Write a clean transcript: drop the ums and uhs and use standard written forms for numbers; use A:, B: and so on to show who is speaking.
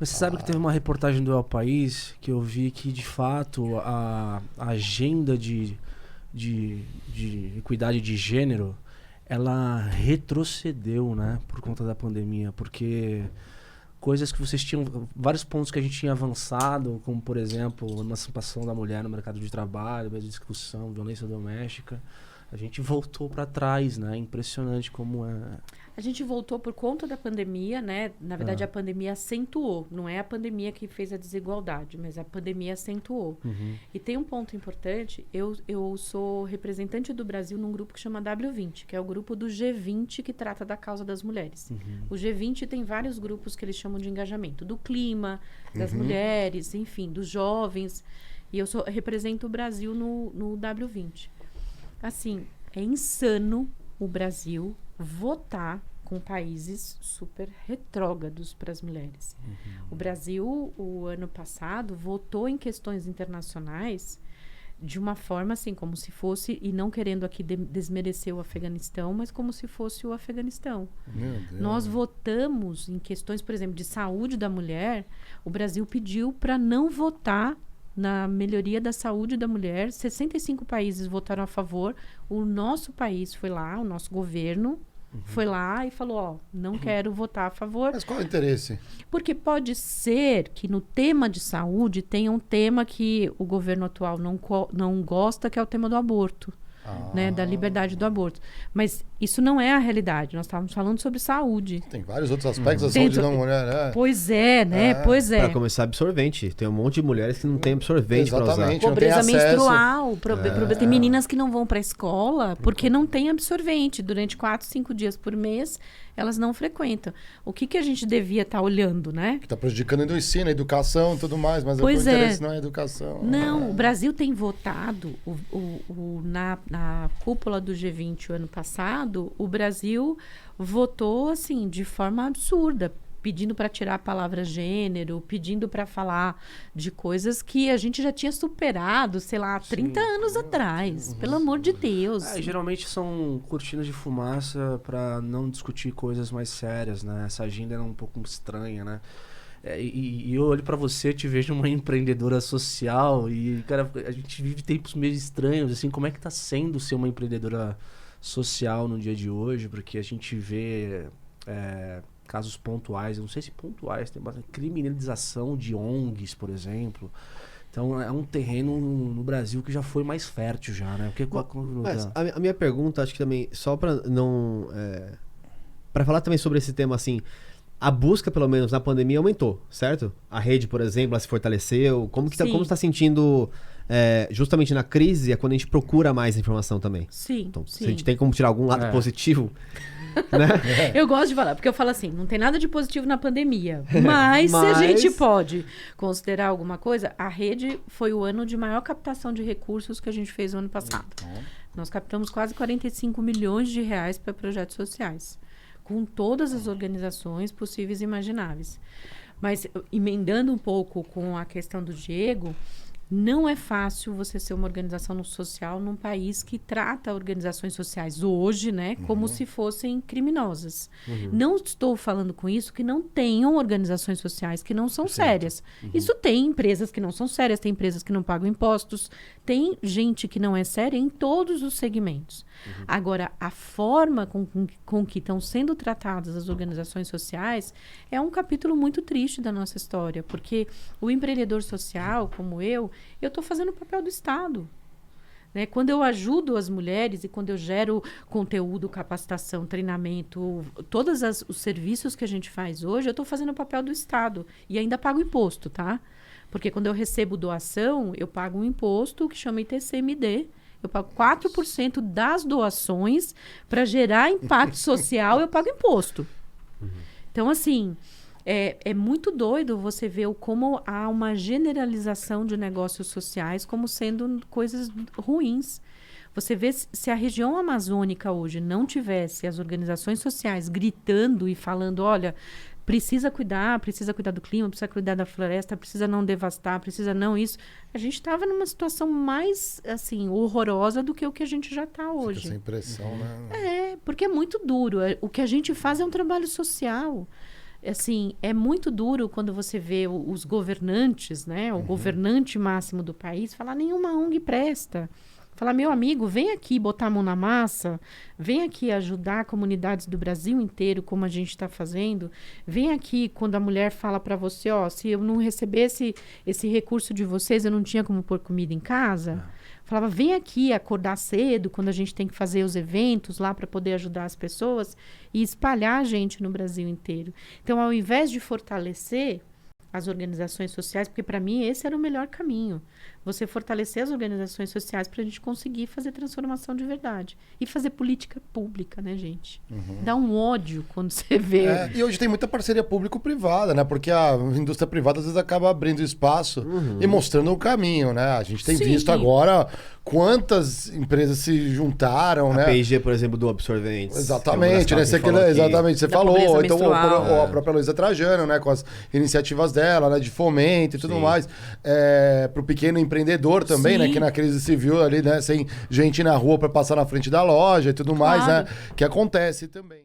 A: Mas você sabe que teve uma reportagem do El País que eu vi que, de fato, a agenda de equidade de gênero, ela retrocedeu, né, por conta da pandemia, porque coisas que vocês tinham, vários pontos que a gente tinha avançado, como, por exemplo, a emancipação da mulher no mercado de trabalho, mesmo discussão, violência doméstica, a gente voltou para trás, né? Impressionante como é.
B: A gente voltou por conta da pandemia, né? Na verdade, a pandemia acentuou. Não é a pandemia que fez a desigualdade, mas a pandemia acentuou.
A: Uhum.
B: E tem um ponto importante. Eu sou representante do Brasil num grupo que chama W20, que é o grupo do G20 que trata da causa das mulheres.
A: Uhum.
B: O G20 tem vários grupos que eles chamam de engajamento. Do clima, das mulheres, enfim, dos jovens. E eu represento o Brasil no W20. Assim, é insano o Brasil votar com países super retrógrados para as mulheres. O Brasil, o ano passado, votou em questões internacionais de uma forma assim, como se fosse, e não querendo aqui desmerecer o Afeganistão, mas como se fosse o Afeganistão.
C: Meu Deus.
B: Nós votamos em questões, por exemplo, de saúde da mulher. O Brasil pediu para não votar na melhoria da saúde da mulher. 65 países votaram a favor. O nosso país foi lá, o nosso governo foi lá e falou, ó, não quero votar a favor.
C: Mas qual é o interesse?
B: Porque pode ser que no tema de saúde tenha um tema que o governo atual não gosta, que é o tema do aborto. Né, da liberdade do aborto. Mas isso não é a realidade. Nós estávamos falando sobre saúde.
C: Tem vários outros aspectos da saúde da mulher.
B: Pois é, né? Pois é.
D: Para começar, absorvente. Tem um monte de mulheres que não tem absorvente para usar.
C: Exatamente.
B: Pobreza
C: Não tem
B: menstrual. Tem meninas que não vão para a escola porque não tem absorvente. Durante 4, 5 dias por mês, elas não frequentam. O que a gente devia estar olhando, né?
C: Que está prejudicando o ensino, a educação e tudo mais, mas
B: Pois
C: o interesse não é a educação.
B: Não, o Brasil tem votado na cúpula do G20 o ano passado, o Brasil votou assim de forma absurda, pedindo para tirar a palavra gênero, pedindo para falar de coisas que a gente já tinha superado, sei lá, 30 anos atrás. Pelo amor de Deus.
A: Geralmente são cortinas de fumaça para não discutir coisas mais sérias, né? Essa agenda é um pouco estranha, né? E eu olho pra você, te vejo uma empreendedora social e, cara, a gente vive tempos meio estranhos, assim, como é que tá sendo ser uma empreendedora social no dia de hoje? Porque a gente vê casos pontuais, eu não sei se pontuais, tem bastante criminalização de ONGs, por exemplo. Então é um terreno no Brasil que já foi mais fértil já, né?
D: Mas a minha pergunta, acho que também, só pra não... pra falar também sobre esse tema, assim... A busca, pelo menos, na pandemia aumentou, certo? A rede, por exemplo, ela se fortaleceu. Como você está sentindo, justamente na crise, é quando a gente procura mais informação também?
B: Sim,
D: então,
B: sim.
D: Se a gente tem como tirar algum lado positivo, né?
B: Eu gosto de falar, porque eu falo assim, não tem nada de positivo na pandemia. Mas se a gente pode considerar alguma coisa, a rede foi o ano de maior captação de recursos que a gente fez no ano passado. Nós captamos quase 45 milhões de reais para projetos sociais, com todas as organizações possíveis e imagináveis. Mas, emendando um pouco com a questão do Diego, não é fácil você ser uma organização social num país que trata organizações sociais hoje, né, como se fossem criminosas. Não estou falando com isso que não tenham organizações sociais que não são sérias. Isso tem empresas que não são sérias, tem empresas que não pagam impostos, tem gente que não é séria em todos os segmentos. Agora, a forma com que estão sendo tratadas as organizações sociais é um capítulo muito triste da nossa história, porque o empreendedor social, como eu estou fazendo o papel do Estado. Né? Quando eu ajudo as mulheres e quando eu gero conteúdo, capacitação, treinamento, todos os serviços que a gente faz hoje, eu estou fazendo o papel do Estado. E ainda pago imposto, tá? Porque quando eu recebo doação, eu pago um imposto que chama ITCMD. Eu pago 4% das doações para gerar impacto social, eu pago imposto. Então, assim, é muito doido você ver como há uma generalização de negócios sociais como sendo coisas ruins. Você vê se a região amazônica hoje não tivesse as organizações sociais gritando e falando, olha, precisa cuidar do clima, precisa cuidar da floresta, precisa não devastar, precisa não isso. A gente estava numa situação mais, assim, horrorosa do que o que a gente já está hoje.
C: Fica sem pressão, né?
B: Porque é muito duro. O que a gente faz é um trabalho social. assim, é muito duro quando você vê os governantes, né? O governante máximo do país falar nenhuma ONG presta. Falar, meu amigo, vem aqui botar a mão na massa, vem aqui ajudar comunidades do Brasil inteiro, como a gente está fazendo. Vem aqui quando a mulher fala para você, ó, se eu não recebesse esse recurso de vocês, eu não tinha como pôr comida em casa. Falava, vem aqui acordar cedo, quando a gente tem que fazer os eventos lá para poder ajudar as pessoas e espalhar a gente no Brasil inteiro. Então, ao invés de fortalecer as organizações sociais, porque para mim esse era o melhor caminho. Você fortalecer as organizações sociais para a gente conseguir fazer transformação de verdade. E fazer política pública, né, gente? Dá um ódio quando você vê.
C: E hoje tem muita parceria público-privada, né? Porque a indústria privada às vezes acaba abrindo espaço e mostrando o caminho, né? A gente tem visto agora quantas empresas se juntaram,
D: a
C: né?
D: P&G, por exemplo, do Absorventes.
C: Exatamente, né? Exatamente, você falou. Então, a própria Luísa Trajano, né? Com as iniciativas dela, né? De fomento e tudo mais. Para o pequeno empreendedor também, né? Que na crise civil ali, né? Sem gente na rua para passar na frente da loja e tudo mais, né? Que acontece também.